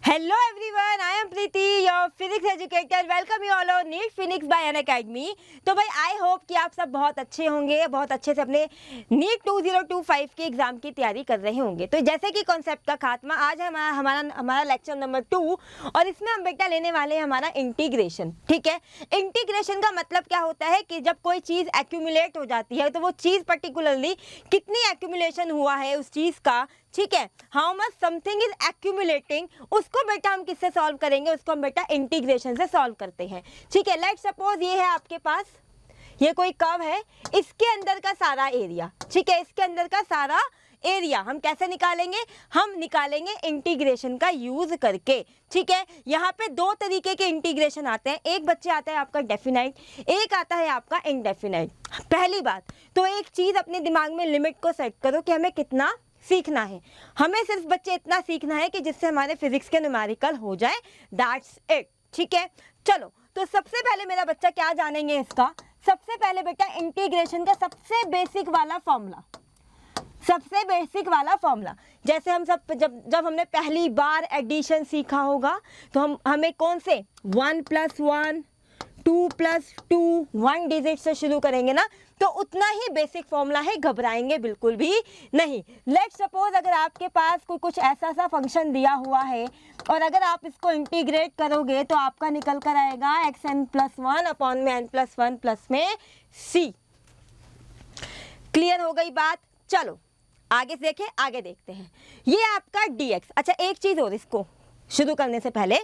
Hello everyone, I am Preeti, your physics educator. Welcome you all on NEET Phoenix by Unacademy. तो भाई I hope कि आप सब बहुत अच्छे होंगे, बहुत अच्छे से अपने नीट 2025 के एग्जाम की तैयारी कर रहे होंगे। तो जैसे कि कॉन्सेप्ट का खात्मा, आज है हमारा लेक्चर नंबर 2 और इसमें हम बेटा लेने वाले हैं हमारा इंटीग्रेशन। ठीक है, इंटीग्रेशन का मतलब क्या होता है कि जब कोई चीज़ एक्यूमुलेट हो जाती है तो वो चीज़ पर्टिकुलरली कितनी एक्यूमुलेशन हुआ है उस चीज़ का, ठीक है, how much something is accumulating, उसको बेटा हम किससे सॉल्व करेंगे, उसको हम बेटा इंटीग्रेशन से सॉल्व करते हैं। ठीक है, लेट्स सपोज ये है आपके पास, ये कोई कर्व है, इसके अंदर का सारा एरिया, ठीक है, इसके अंदर का सारा एरिया हम कैसे निकालेंगे, हम निकालेंगे इंटीग्रेशन का यूज करके। ठीक है, यहाँ पे दो तरीके के इंटीग्रेशन आते हैं, एक बच्चे आता है आपका डेफिनाइट, एक आता है आपका इनडेफिनाइट। पहली बात तो एक चीज अपने दिमाग में लिमिट को सेट करो कि हमें कितना सीखना है। हमें सिर्फ बच्चे इतना सीखना है कि जिससे हमारे फिजिक्स के न्यूमेरिकल हो जाए, दैट्स इट। ठीक है, चलो तो सबसे पहले मेरा बच्चा क्या जानेंगे इसका, सबसे पहले बेटा इंटीग्रेशन का सबसे बेसिक वाला फॉर्मूला, सबसे बेसिक वाला फॉर्मूला। जैसे हम सब जब हमने पहली बार एडिशन सीखा होगा तो हमें कौन से 1 + 1 2 + 2 1 डिजिट से शुरू करेंगे ना, तो उतना ही बेसिक फॉर्मूला है, घबराएंगे बिल्कुल भी नहीं। लेट्स सपोज अगर आपके पास कोई कुछ ऐसा सा फंक्शन दिया हुआ है और अगर आप इसको इंटीग्रेट करोगे तो आपका निकल कर आएगा xn+1 अपॉन में n+1 प्लस में c। क्लियर हो गई बात? चलो आगे देखें, आगे देखते हैं। ये आपका dx। अच्छा एक चीज और, इसको शुरू करने से पहले,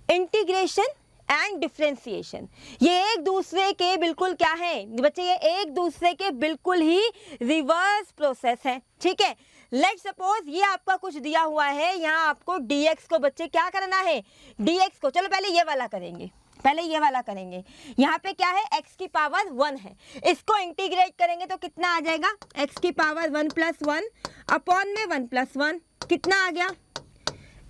इंटीग्रेशन एंड डिफरेंशिएशन ये एक दूसरे के बिल्कुल क्या है बच्चे, ये एक दूसरे के बिल्कुल ही रिवर्स प्रोसेस है। ठीक है, लेट सपोज ये आपका कुछ दिया हुआ है, यहाँ आपको dx को बच्चे क्या करना है, dx को, चलो पहले ये वाला करेंगे, पहले ये वाला करेंगे। यहाँ पे क्या है, x की पावर 1 है, इसको इंटीग्रेट करेंगे तो कितना आ जाएगा, x की पावर 1 + 1 अपॉन में 1 + 1 कितना आ गया,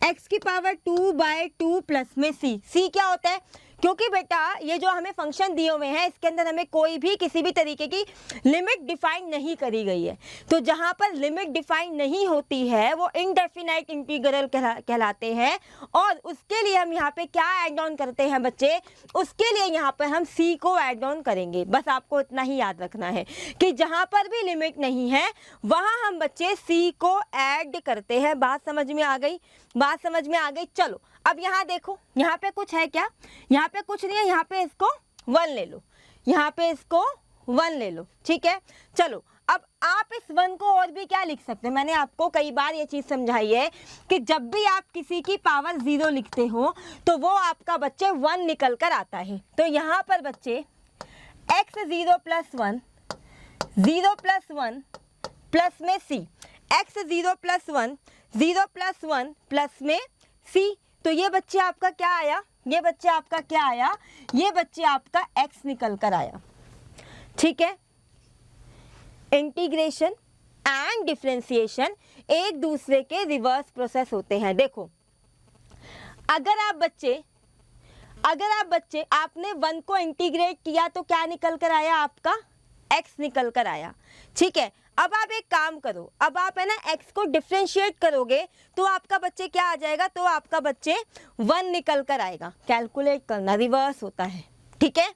x की पावर 2/2 प्लस में c क्या होता है, क्योंकि बेटा ये जो हमें फंक्शन दिए हुए हैं इसके अंदर हमें कोई भी किसी भी तरीके की लिमिट डिफाइन नहीं करी गई है। तो जहां पर लिमिट डिफाइन नहीं होती है वो इनडेफिनाइट इंटीग्रल कहलाते हैं। और उसके लिए हम यहाँ पे क्या ऐड ऑन करते हैं बच्चे, उसके लिए यहाँ पर हम c को ऐड ऑन करेंगे। बस आपको इतना ही याद रखना है कि जहां पर भी लिमिट नहीं है वहां हम बच्चे c को ऐड करते हैं। बात समझ में आ गई, बात समझ में आ गई। चलो अब यहाँ देखो, यहाँ पे कुछ है क्या, यहाँ पे कुछ नहीं है, यहाँ पे इसको 1 ले लो, यहाँ पे इसको 1 ले लो। ठीक है, चलो अब आप इस 1 को और भी क्या लिख सकते हैं, मैंने आपको कई बार ये चीज समझाई है कि जब भी आप किसी की पावर 0 लिखते हो तो वो आपका बच्चे 1 निकल कर आता है। तो यहाँ पर बच्चे x 0 + 1 0 + 1 प्लस में c, x 0 + 1 0 + 1 प्लस में c। तो ये बच्चे आपका क्या आया, ये बच्चे आपका क्या आया, ये बच्चे आपका x निकल कर आया। ठीक है, इंटीग्रेशन एंड डिफरेंशिएशन एक दूसरे के रिवर्स प्रोसेस होते हैं। देखो अगर आप बच्चे आपने 1 को इंटीग्रेट किया तो क्या निकल कर आया, आपका x निकल कर आया। ठीक है, अब आप एक काम करो, अब आप है ना x को डिफरेंशिएट करोगे तो आपका बच्चे क्या आ जाएगा, तो आपका बच्चे 1 निकल कर आएगा। कैलकुलेट करना रिवर्स होता है। ठीक है,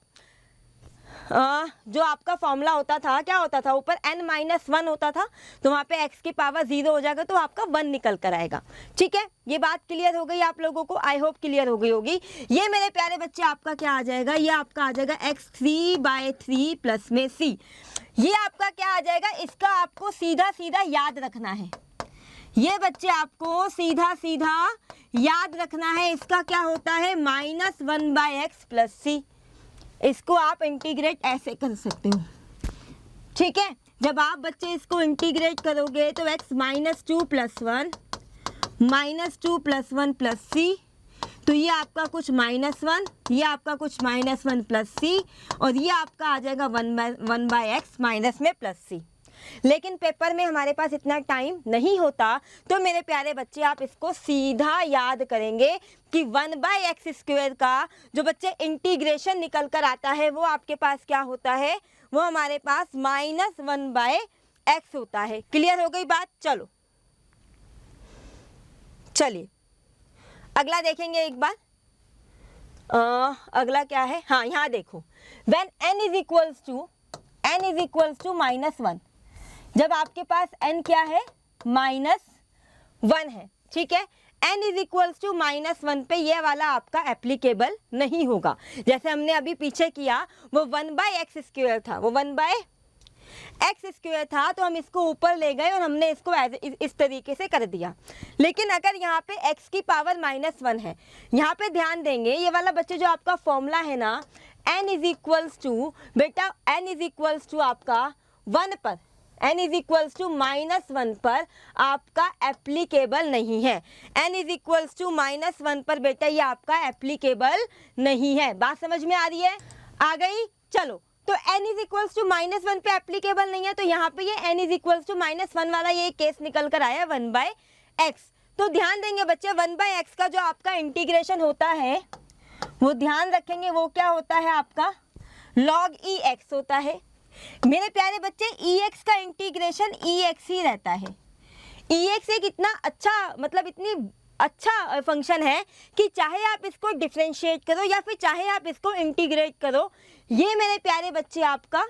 जो आपका फॉर्मूला होता था क्या होता था, ऊपर n-1 होता था तो वहाँ पे x की पावर 0 हो जाएगा तो आपका 1 निकल कर आएगा। ठीक है, ये बात क्लियर हो गई आप लोगों को, आई होप क्लियर हो गई होगी। ये मेरे प्यारे बच्चे आपका क्या आ जाएगा, ये आपका आ जाएगा x 3/3 प्लस में c। ये आपका क्या आ जाएगा, इसका आपको सीधा सीधा याद रखना है, ये बच्चे आपको सीधा सीधा याद रखना है। इसका क्या होता है, -1/x प्लस c। इसको आप इंटीग्रेट ऐसे कर सकते हो। ठीक है, जब आप बच्चे इसको इंटीग्रेट करोगे तो x -2 + 1 -2 + 1 प्लस c, तो ये आपका कुछ -1, ये आपका कुछ -1 प्लस c, और ये आपका आ जाएगा 1/x माइनस में प्लस c। लेकिन पेपर में हमारे पास इतना टाइम नहीं होता तो मेरे प्यारे बच्चे आप इसको सीधा याद करेंगे कि 1/x² का जो बच्चे इंटीग्रेशन निकल कर आता है वो आपके पास क्या होता है, वो हमारे पास -1/x होता है। क्लियर हो गई बात? चलो चलिए अगला देखेंगे एक बार। अगला क्या है, हाँ यहाँ देखो, when n is equals to -1, जब आपके पास n क्या है -1 है, ठीक है, n इज इक्वल्स टू -1 पे ये वाला आपका एप्लीकेबल नहीं होगा। जैसे हमने अभी पीछे किया वो 1/x² था, वो 1/x² था, तो हम इसको ऊपर ले गए और हमने इसको इस तरीके से कर दिया। लेकिन अगर यहाँ पे x की पावर -1 है, यहाँ पे ध्यान देंगे ये वाला बच्चे जो आपका फॉर्मूला है ना, n इज इक्वल्स टू, बेटा n इज इक्वल्स टू आपका 1 पर, n इज इक्वल्स टू -1 पर आपका एप्लीकेबल नहीं है। n इज इक्वल्स टू -1 पर बेटा ये आपका एप्लीकेबल नहीं है। बात समझ में आ रही है, आ गई? चलो, तो n इज इक्वल्स टू -1 पे एप्लीकेबल नहीं है, तो यहाँ पे ये n इज इक्वल्स टू -1 वाला ये केस निकल कर आया 1/x। तो ध्यान देंगे बच्चे 1/x का जो आपका इंटीग्रेशन होता है वो ध्यान रखेंगे, वो क्या होता है आपका log ex होता है। मेरे प्यारे बच्चे ex का इंटीग्रेशन ex ही रहता है। ex एक इतना अच्छा, मतलब इतनी अच्छा फंक्शन है कि चाहे आप इसको डिफरेंशिएट करो या फिर चाहे आप इसको इंटीग्रेट करो, ये मेरे प्यारे बच्चे आपका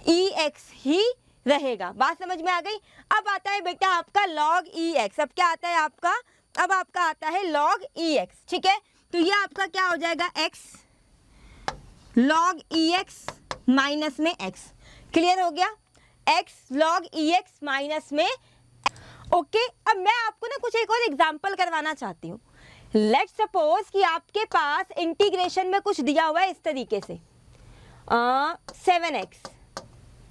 ex ही रहेगा। बात समझ में आ गई? अब आता है बेटा आपका log ex। अब क्या आता है आपका? अब आपका आता है log ex, ठीक है। तो ये आपका क्या हो जाएगा, x log ex माइनस में x। क्लियर हो गया? x log ex माइनस में, ओके। अब मैं आपको ना कुछ एक और एग्जांपल करवाना चाहती हूँ। लेट्स सपोज कि आपके पास इंटीग्रेशन में कुछ दिया हुआ है इस तरीके से 7x,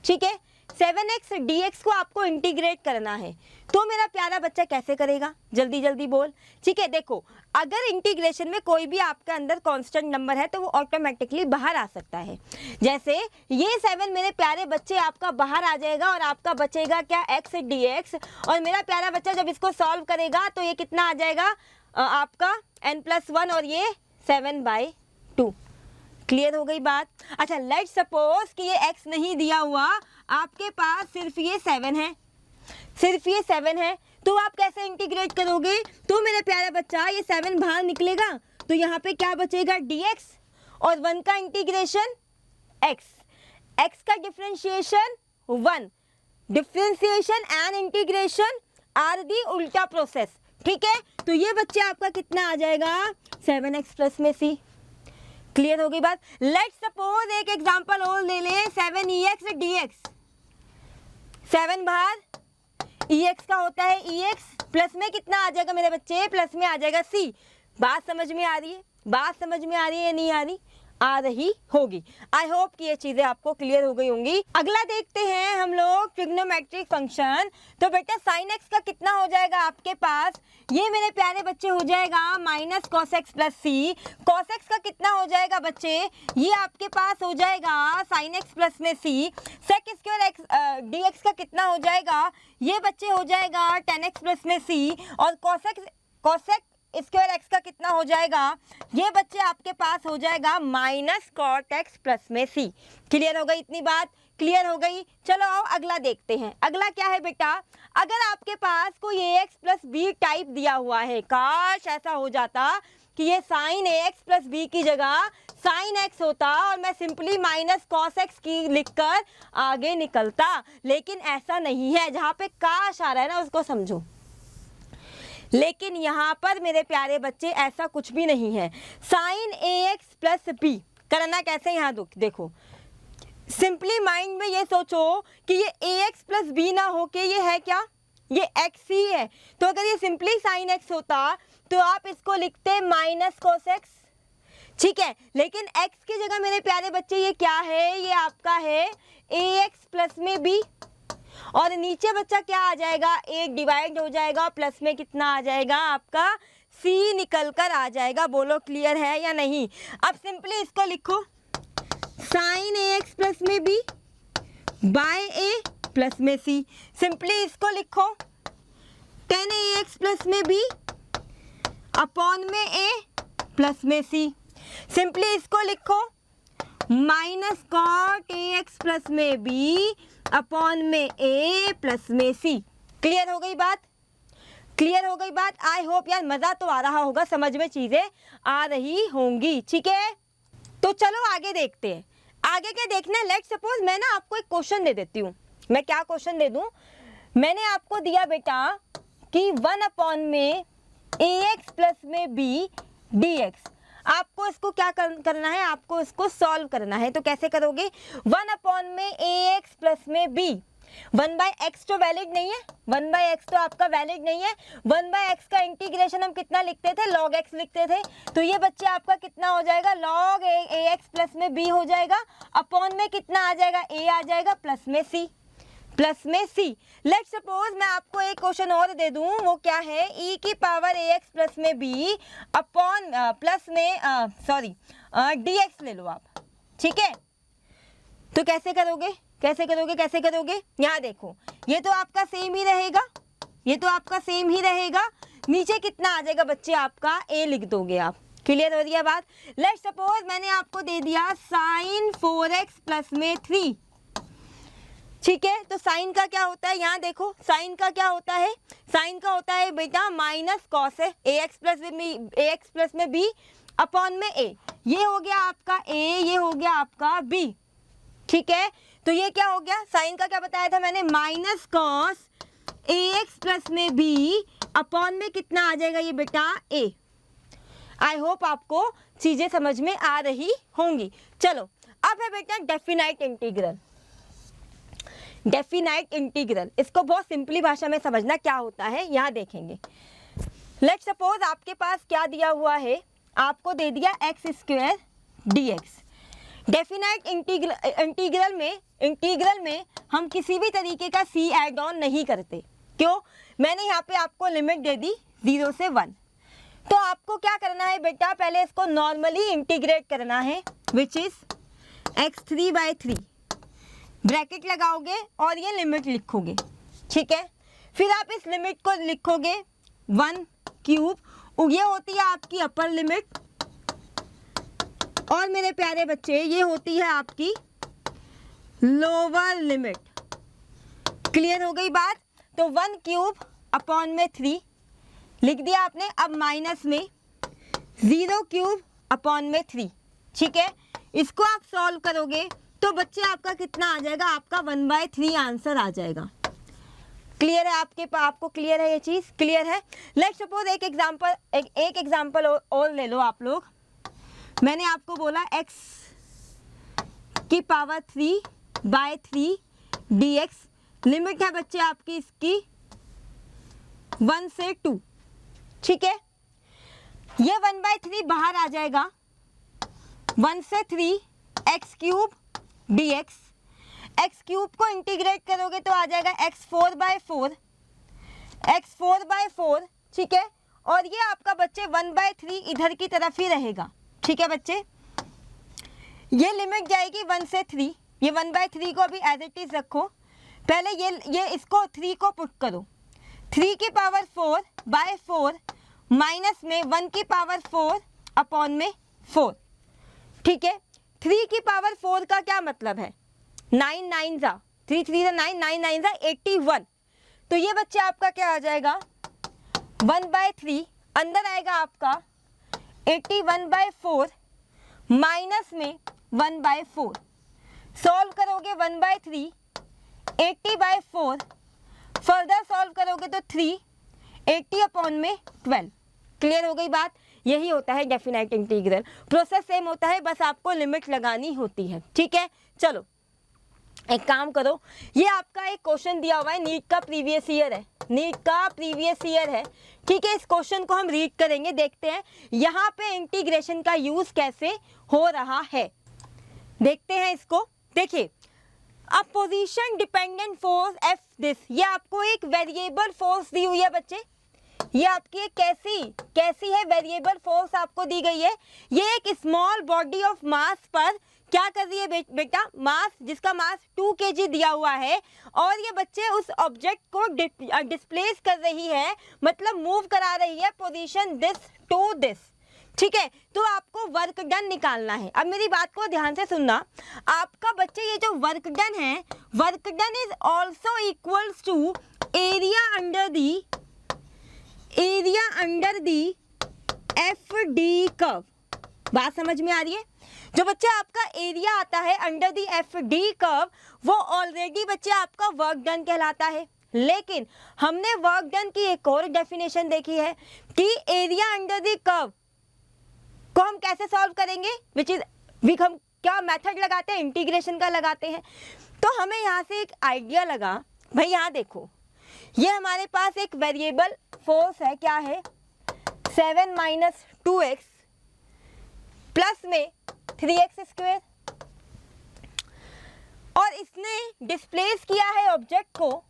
ठीक है, 7x dx को आपको इंटीग्रेट करना है, तो मेरा प्यारा बच्चा कैसे करेगा? जल्दी जल्दी बोल। ठीक है, देखो अगर इंटीग्रेशन में कोई भी आपके अंदर कांस्टेंट नंबर है तो वो ऑटोमेटिकली बाहर आ सकता है। जैसे ये 7 मेरे प्यारे बच्चे आपका बाहर आ जाएगा और आपका बचेगा क्या, x dx। और मेरा प्यारा बच्चा जब इसको सॉल्व करेगा तो ये कितना आ जाएगा आपका n+1 और ये 7/2। क्लियर हो गई बात? अच्छा, लेट्स सपोज कि ये x नहीं दिया हुआ, आपके पास सिर्फ ये 7 है, सिर्फ ये 7 है, तो आप कैसे इंटीग्रेट करोगे? तो मेरा प्यारा बच्चा ये 7 बाहर निकलेगा तो यहाँ पे क्या बचेगा, dx, और 1 का इंटीग्रेशन x, x का differentiation 1। Differentiation and integration are the उल्टा प्रोसेस, ठीक है। तो ये बच्चे आपका कितना आ जाएगा, 7x प्लस में c। क्लियर हो गई बात? लेट्स सपोज एक एग्जांपल और ले लें, 7ex dx। 7 बाहर, ex का होता है ex, प्लस में कितना आ जाएगा मेरे बच्चे, प्लस में आ जाएगा c। बात समझ में आ रही है? बात समझ में आ रही है या नहीं आ रही? आ रही होगी। आई होप कि ये चीजें आपको क्लियर हो गई होंगी। अगला देखते हैं हम लोग ट्रिग्नोमेट्रिक फंक्शन। तो बेटा sin x का कितना हो जाएगा आपके पास, ये मेरे प्यारे बच्चे हो जाएगा -cos x plus c। cos x का कितना हो जाएगा बच्चे, ये आपके पास हो जाएगा sin x प्लस में c। sec square x dx का कितना हो जाएगा, ये बच्चे हो जाएगा tan x प्लस में c। और cos स्क्वायर x का कितना हो जाएगा, ये बच्चे आपके पास हो जाएगा -cot x प्लस में c। क्लियर हो गई इतनी बात? क्लियर हो गई। चलो आओ अगला देखते हैं। अगला क्या है बेटा, अगर आपके पास कोई ax प्लस b टाइप दिया हुआ है, काश ऐसा हो जाता कि ये sin ax प्लस b की जगह sin x होता और मैं सिंपली -cos x की लिखकर आगे निकलता, लेकिन ऐसा नहीं है। जहाँ पे काश आ रहा है ना उसको समझो, लेकिन यहाँ पर मेरे प्यारे बच्चे ऐसा कुछ भी नहीं है। sin ax प्लस b करना कैसे, यहाँ देखो, सिंपली माइंड में ये सोचो कि ये ax प्लस b ना हो के ये है क्या, ये x ही है। तो अगर ये सिंपली sin x होता तो आप इसको लिखते -cos x, ठीक है। लेकिन x की जगह मेरे प्यारे बच्चे ये क्या है, ये आपका है ax प्लस में b, और नीचे बच्चा क्या आ जाएगा, एक डिवाइड हो जाएगा, प्लस में कितना आ जाएगा आपका c निकल कर आ जाएगा। बोलो क्लियर है या नहीं? अब सिंपली इसको लिखो, sin ax प्लस में b बाय a प्लस में c। सिंपली इसको लिखो, tan ax प्लस में b अपॉन में a प्लस में c। सिंपली इसको लिखो, -cot ax प्लस में b अपॉन में a प्लस में c। क्लियर हो गई बात? क्लियर हो गई बात? आई होप यार मज़ा तो आ रहा होगा, समझ में चीज़ें आ रही होंगी, ठीक है। तो चलो आगे देखते हैं। आगे क्या देखना है, लेट सपोज मैं ना आपको एक क्वेश्चन दे देती हूँ। मैं क्या क्वेश्चन दे दूँ, मैंने आपको दिया बेटा कि 1 में ax प्लस में b dx। आपको इसको क्या करना है, आपको इसको सॉल्व करना है। तो कैसे करोगे, 1 में ax प्लस में b, 1/x तो वैलिड नहीं है, 1/x तो आपका वैलिड नहीं है। 1/x का इंटीग्रेशन हम कितना लिखते थे, log x लिखते थे। तो ये बच्चे आपका कितना हो जाएगा, log ax प्लस में b हो जाएगा, अपॉन में कितना आ जाएगा, a आ जाएगा, प्लस में c, प्लस में c। लेट सपोज मैं आपको एक क्वेश्चन और दे दूं, वो क्या है, e की पावर ax प्लस में b अपॉन प्लस में dx ले लो आप, ठीक है। तो कैसे करोगे, कैसे करोगे, कैसे करोगे, यहाँ देखो, ये तो आपका सेम ही रहेगा, ये तो आपका सेम ही रहेगा। नीचे कितना आ जाएगा बच्चे, आपका a लिख दोगे आप। क्लियर हो रही है बात? लेट सपोज मैंने आपको दे दिया sin 4x प्लस में 3, ठीक है। तो साइन का क्या होता है, यहाँ देखो, साइन का क्या होता है, साइन का होता है बेटा माइनस कॉस है, ax प्लस में b अपॉन में a। ये हो गया आपका a, ये हो गया आपका b, ठीक है। तो ये क्या हो गया, साइन का क्या बताया था मैंने, माइनस कॉस ax प्लस में b अपॉन में कितना आ जाएगा ये बेटा a। आई होप आपको चीजें समझ में आ रही होंगी। चलो अब है बेटा डेफिनाइट इंटीग्रल। डेफिनाइट इंटीग्रल, इसको बहुत सिंपली भाषा में समझना क्या होता है, यहाँ देखेंगे। लेट सपोज आपके पास क्या दिया हुआ है, आपको दे दिया x² dx। डेफिनाइट इंटीग्रल में हम किसी भी तरीके का c ऐड ऑन नहीं करते। क्यों? मैंने यहाँ पे आपको लिमिट दे दी 0 से 1। तो आपको क्या करना है बेटा, पहले इसको नॉर्मली इंटीग्रेट करना है, विच इज x3/3, ब्रैकेट लगाओगे और ये लिमिट लिखोगे, ठीक है। फिर आप इस लिमिट को लिखोगे 1/3, ये होती है आपकी अपर लिमिट, और मेरे प्यारे बच्चे ये होती है आपकी लोअर लिमिट। क्लियर हो गई बात? तो 1³ अपॉन में 3 लिख दिया आपने। अब माइनस में 0³ अपॉन में 3, ठीक है। इसको आप सॉल्व करोगे तो बच्चे आपका कितना आ जाएगा, आपका 1/3 आंसर आ जाएगा। क्लियर है आपको क्लियर है ये चीज़, क्लियर है? लेट सपोज एक एग्जांपल और ले लो आप लोग। मैंने आपको बोला x की पावर 3/3 dx, लिमिट है बच्चे आपकी इसकी 1 से 2, ठीक है। ये 1/3 बाहर आ जाएगा, 1 से 3 x³ dx। x³ को इंटीग्रेट करोगे तो आ जाएगा x4/4, ठीक है। और ये आपका बच्चे 1/3 इधर की तरफ ही रहेगा, ठीक है बच्चे। ये लिमिट जाएगी 1 से 3, ये 1/3 को अभी एज इट इज रखो। पहले ये इसको 3 को पुट करो, 3 की पावर 4/4 माइनस में 1 की पावर 4 अपॉन में 4, ठीक है। 3 की पावर 4 का क्या मतलब है, 9 9 जा 3 3 जा 9 9 9 जा 81। तो ये बच्चे आपका क्या आ जाएगा 1/3, अंदर आएगा आपका 81/4 माइनस में 1/4। सॉल्व करोगे 1/3, 80/4, फर्दर सॉल्व करोगे तो 3, 80 अपॉन में 12। क्लियर हो गई बात? यही होता है डेफिनाइट इंटीग्रल। प्रोसेस सेम होता है, बस आपको लिमिट लगानी होती है, ठीक है। चलो एक काम करो, ये आपका एक क्वेश्चन दिया हुआ है, नीट का प्रीवियस ईयर है, नीट का प्रीवियस ईयर है, ठीक है। इस क्वेश्चन को हम रीड करेंगे, देखते हैं यहाँ पे इंटीग्रेशन का यूज कैसे हो रहा है, देखते हैं इसको। देखिए, अब position dependent force F this, ये आपको एक वेरिएबल फोर्स दी हुई है बच्चे। ये आपकी एक कैसी है वेरिएबल फोर्स आपको दी गई है। ये एक स्मॉल बॉडी ऑफ मास पर क्या कर रही है बेटा, मास, जिसका मास 2 kg दिया हुआ है, और ये बच्चे उस ऑब्जेक्ट को डिस्प्लेस कर रही है, मतलब मूव करा रही है पोजीशन दिस टू दिस, ठीक है। तो आपको वर्क डन निकालना है। अब मेरी बात को ध्यान से सुनना, आपका बच्चे ये जो वर्क डन है, work done is also equals to area under the area under the F D curve. बात समझ में आ रही है? जो बच्चे आपका एरिया आता है under the F D curve, वो ऑलरेडी बच्चे आपका वर्क डन कहलाता है। लेकिन हमने वर्क डन की एक और डेफिनेशन देखी है कि एरिया अंडर दी कर्व को हम कैसे सॉल्व करेंगे, विच इज हम क्या मेथड लगाते हैं, इंटीग्रेशन का लगाते हैं। तो हमें यहाँ से एक आइडिया लगा, भाई यहाँ देखो, ये हमारे पास एक वेरिएबल फोर्स है, क्या है, 7 माइनस 2x प्लस में 3x स्क्वायर, और इसने डिस्प्लेस किया है ऑब्जेक्ट को,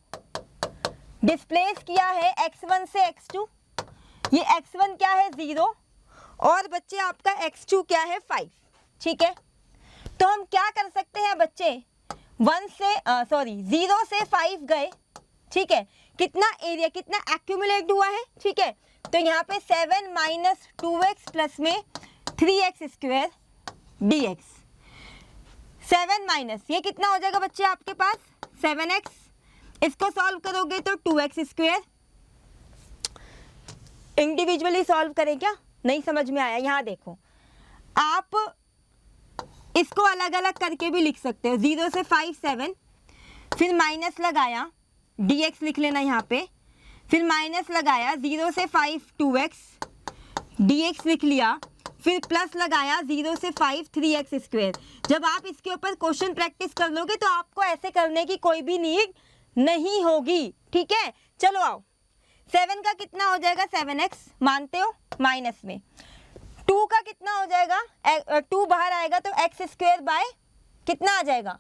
डिस्प्लेस किया है x1 से x2। ये x1 क्या है, 0, और बच्चे आपका x2 क्या है, 5। ठीक है, तो हम क्या कर सकते हैं बच्चे, 0 से 5 गए। ठीक है, कितना एरिया, कितना एक्यूमुलेट हुआ है। ठीक है, तो यहाँ पे 7 माइनस 2x प्लस में 3x स्क्वायर dx। 7 माइनस ये कितना हो जाएगा बच्चे आपके पास, 7x, इसको सॉल्व करोगे तो 2x स्क्वायर। इंडिविजुअली सॉल्व करें क्या, नहीं समझ में आया? यहाँ देखो, आप इसको अलग अलग करके भी लिख सकते हो। 0 से 5 7, फिर माइनस लगाया, dx लिख लेना यहाँ पे, फिर माइनस लगाया, 0 से 5 2x, dx लिख लिया, फिर प्लस लगाया, 0 से 5 3x स्क्वायर। जब आप इसके ऊपर क्वेश्चन प्रैक्टिस कर लोगे तो आपको ऐसे करने की कोई भी नीड नहीं होगी। ठीक है, चलो आओ, 7 का कितना हो जाएगा, 7x मानते हो, माइनस में 2 का कितना हो जाएगा, 2 बाहर आएगा तो x स्क्वायर बाय कितना आ जाएगा,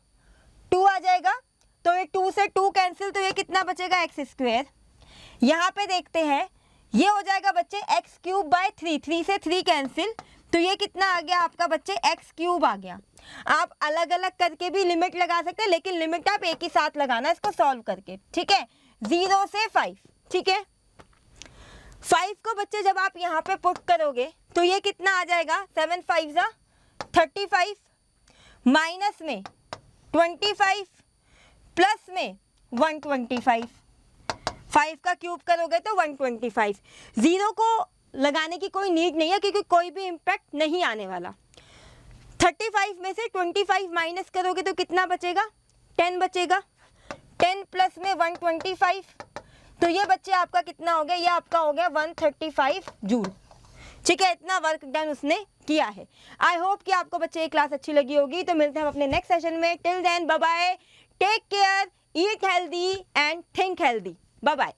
2 आ जाएगा। तो ये 2 से 2 कैंसिल, तो ये कितना बचेगा, x स्क्वायर। यहाँ पे देखते हैं, ये हो जाएगा बच्चे एक्स क्यूब बाय 3, 3 से 3 कैंसिल, तो ये कितना आ गया आपका बच्चे, एक्स क्यूब आ गया। आप अलग अलग करके भी लिमिट लगा सकते हैं, लेकिन लिमिट आप एक ही साथ लगाना इसको सॉल्व करके। ठीक है, 0 से 5। ठीक है, 5 को बच्चे जब आप यहाँ पे पुट करोगे तो ये कितना आ जाएगा, 7 5 जा 35, माइनस में 25 प्लस में 125। 5 का क्यूब करोगे तो 125। 0 को लगाने की कोई नीड नहीं है क्योंकि कोई भी इम्पैक्ट नहीं आने वाला। 35 में से 25 माइनस करोगे तो कितना बचेगा, 10 बचेगा। 10 प्लस में 125, तो ये बच्चे आपका कितना हो गया, ये आपका हो गया 135 जूल। ठीक है, इतना वर्क डन उसने किया है। आई होप कि आपको बच्चे ये क्लास अच्छी लगी होगी। तो मिलते हैं हम अपने नेक्स्ट सेशन में। Till then bye bye, take care, eat healthy and think healthy. Bye bye.